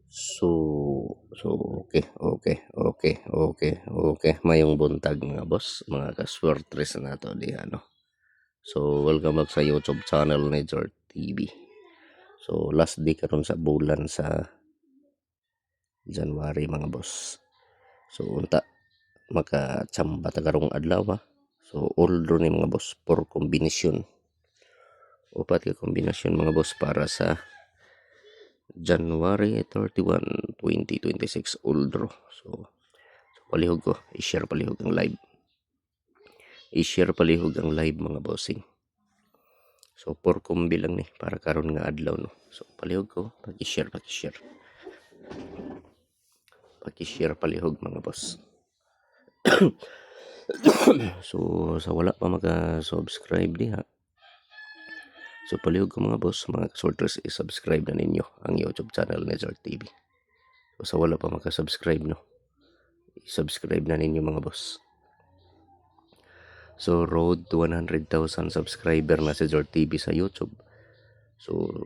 So, okay. Mayong buntag mga boss, mga kaswertres na to di ano. So, welcome back sa YouTube channel ni Jort TV. So, last day karon sa bulan sa January mga boss. So, unta makachamba ta karong adlaw ba. So, all draw ni mga boss for kombinasyon. Upat ka kombinasyon mga boss para sa January 31, 2026 all draw. So, palihog ko, i-share palihog ang live. I-share palihog ang live mga bossing. So, for kombi lang ni, para karon nga adlaw no. So, palihog ko, pag-i-share. Pag-i-share palihog mga boss. So, sa wala pa maka-subscribe diha. So, palihog ko mga boss, mga sorters, i-subscribe na ninyo ang YouTube channel ni Jort TV. So, sa wala pa maka-subscribe no, i-subscribe na ninyo mga boss. So, road to 100,000 subscriber na si Jort TV sa YouTube. So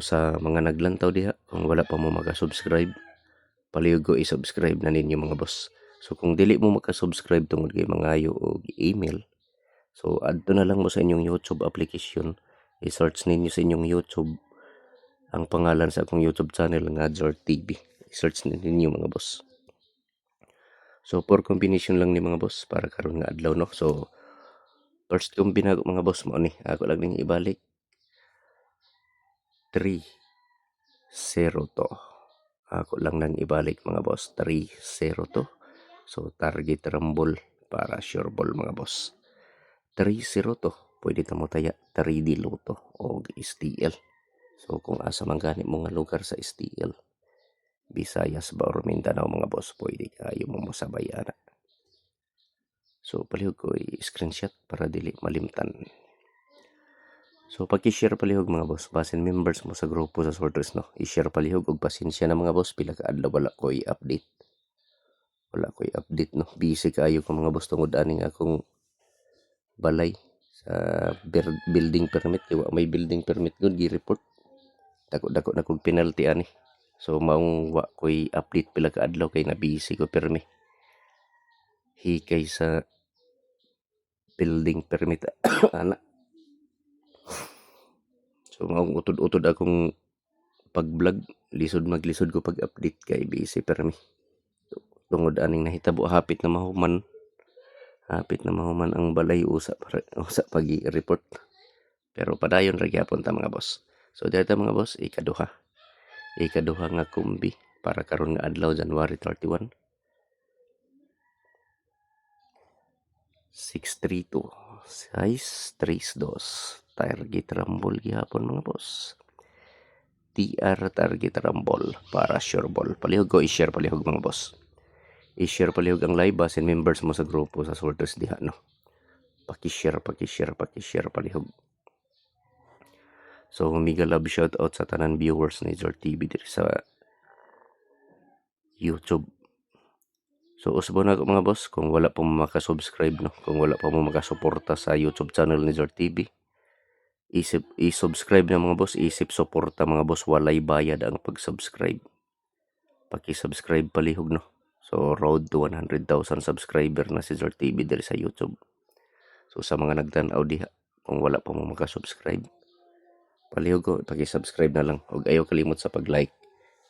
sa mga naglantaw diha, kung wala pa mo maka-subscribe, palihog ko i-subscribe na ninyo mga boss. So, kung dili mo maka-subscribe tungod kay mangayo o email, so adto na lang mo sa inyong YouTube application, i-search ninyo sa inyong YouTube ang pangalan sa akong YouTube channel nga Jort TV. I-search ninyo mga boss. So, for combination lang ni mga boss para karon nga adlaw no. So, first combine mga boss mo ni, ako lang ning ibalik 3-0 to. Ako lang nang ibalik mga boss, 3-0 to. So, target rumble para sure ball mga boss. 3-0 to. Pwede ta mo taya 3D Loto o STL. So, kung asa man gani mo nga lugar sa STL, Visayas ba or Mindanao mga boss, pwede kayo mo masabay ana. So, palihog ko i-screenshot para dili malimtan. So, pag-i-share palihog mga boss, basin members mo sa grupo sa sorters no, i-share palihog og pasensya na mga boss, pila ka adlaw wala ko i-update. Wala ko i-update no, busy kayo ko mga boss tungod aning akong balay sa building permit. Kaya may building permit gud gi-report. Dako na kog penalty ani. So, maong wa ko i-update pila ka adlaw kay na busy ko permi. Hikay sa building permit ana. So, maong utod-utod akong pag-vlog, maglisod ko pag-update kay busy permi. Tungod aning nahitabo hapit na mahuman ang balay usa pag-i-report. Pero padayon ra gyapon ta mga boss. So dito mga boss, ikaduha nga kombi para karon nga adlaw January 31. 632 size 32 target rumble gyapon mga boss. TR target rumble para sure ball. Palihog ko i-share palihog mga boss. I-share palihog ang live basin members mo sa grupo sa sorters diha no. Paki-share palihog. So, mega love shout out sa tanan viewers ni Jort TV diri sa YouTube. So, usbo na mga boss, kung wala pa mo makasubscribe no, kung wala pa mo makasuporta sa YouTube channel ni Jort TV, i-subscribe na mga boss, isip suporta mga boss, walay bayad ang pag-subscribe. Paki-subscribe palihog no. So, road to 100,000 subscriber na si Jort TV diri sa YouTube. So, sa mga nagtan-aw diha, kung wala pa mo makasubscribe, palihog ko, paki-subscribe na lang. Huwag ayaw kalimot sa pag-like.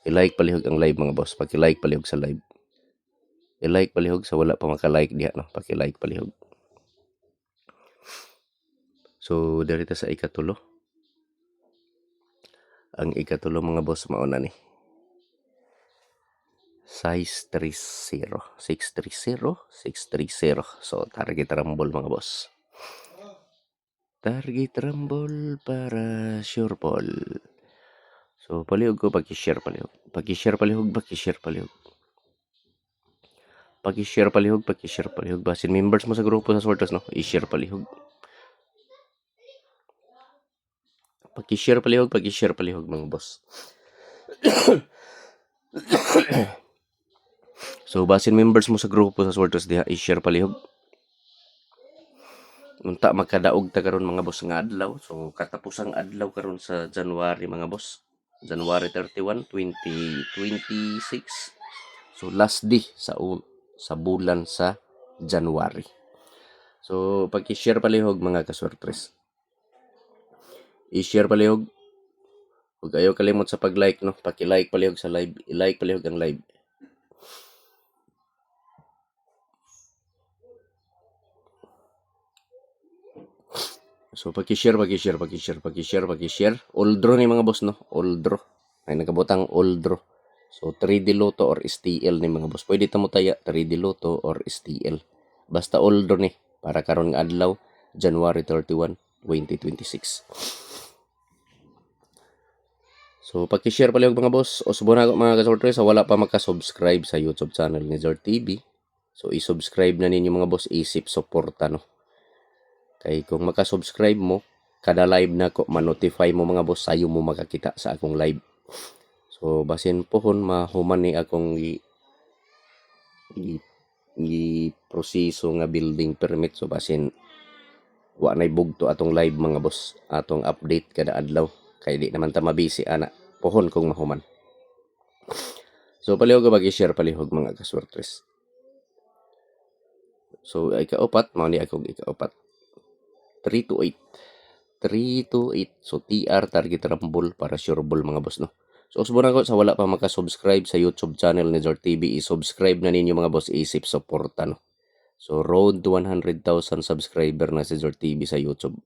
I-like palihog ang live mga boss. Paki-like palihog sa live. I-like palihog sa wala pa maka-like diha no. Paki-like palihog. So, dito sa ikatulo. Ang ikatulo mga boss mauna ni. Size 30. 630. So, target rumble mga boss. Target rumble para sure ball. So, palihog ko pag-share palihog. Pag-share palihog. Paki-share palihog. Basin members mo sa grupo sa sorters no. I-share palihog. Paki-share palihog mga boss. So, basin members mo sa grupo sa sorters diha, i-share palihog. Unta magkadaog ta karon mga boss nga adlaw. So, katapusang adlaw karon sa January mga boss. January 31, 2026. So last day sa bulan sa January. So pag-share palihog mga kaswertres. I-share palihog. Huwag ayaw kalimot sa pag-like, no? Paki-like palihog sa live. I-like palihog ang live. So paki-share. Oldro ni mga boss, no? Oldro. Ay nagabutang oldro. So 3D Lotto or STL ni mga boss. Pwede ta mo taya 3D Lotto or STL. Basta oldro ni para karon nga adlaw January 31, 2026. So paki-share palihog mga boss. O subuhan ako mga kasortre sa wala pa magka-subscribe sa YouTube channel ni Zord TV. So i-subscribe na ninyo mga boss, isip suporta, no? Kay kung maka-subscribe mo, kada live na ko ma-notify mo mga boss, sayo mo makakita sa akong live. So basin pohon mahuman ni akong proseso nga building permit. So basin wa nay bugto atong live mga boss, atong update kada adlaw. Kay di naman ta mabisi ana, pohon kung mahuman. So palihog mag-share palihog mga kaswertres. So ika-upat, mao ni akong ika-upat. 3 to 8. So TR target rumble para sure ball mga boss, no. So subukan ko sa wala pa maka-subscribe sa YouTube channel ni Zord TV, i-subscribe na ninyo mga boss, isip suporta, no. So road to 100,000 subscriber na si Zord TV sa YouTube.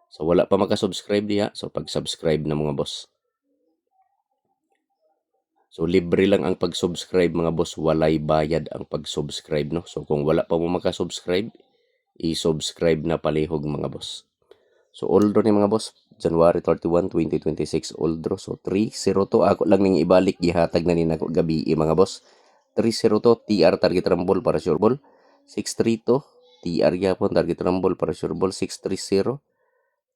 So wala pa maka-subscribe diha, so pag-subscribe na mga boss. So libre lang ang pag-subscribe mga boss, walay bayad ang pag-subscribe, no. So kung wala pa mo maka-subscribe, i-subscribe na palihog mga boss. So oldro ni mga boss, January 31, 2026 oldro. So 302 ako lang ning ibalik, gihatag na ni nako gabi mga boss. 302 TR target rumble para sure ball. 632 TR gyapon target rumble para sure ball. 630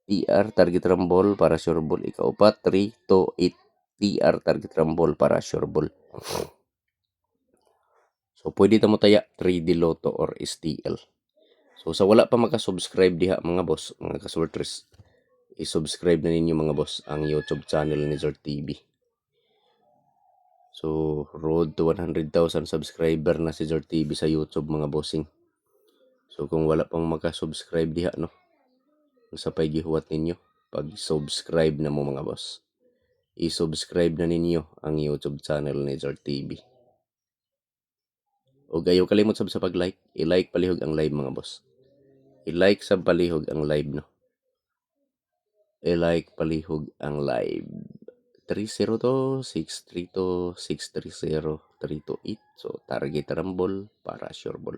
TR target rumble para sure ball. Ika-upat 328 TR target rumble para sure ball. So pwede ta mo taya 3D Lotto or STL. So sa wala pa maka-subscribe diha mga boss, mga kasortres, i-subscribe na ninyo mga boss ang YouTube channel ni Zord TV. So road to 100,000 subscriber na si Zord TV sa YouTube mga bossing. So kung wala pang maka-subscribe diha, no, sa pay gihuwat ninyo, pag-subscribe na mo mga boss. I-subscribe na ninyo ang YouTube channel ni Zord TV. O ayaw kalimot sa pag-like, i-like palihog ang live mga boss. I-like sa palihog ang live, no. I-like palihog ang live. 302, 632, 630, 328. So target rumble para sure ball.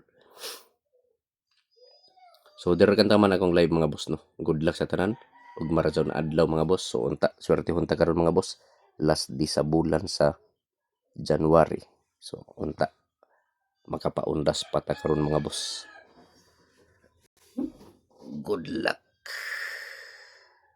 So dira kan taman akong live mga boss, no. Good luck sa tanan ug marathon adlaw mga boss. So unta swerte hunta karon mga boss. Last di sa bulan sa January. So unta makapaundas pa ta karon mga boss. Good luck.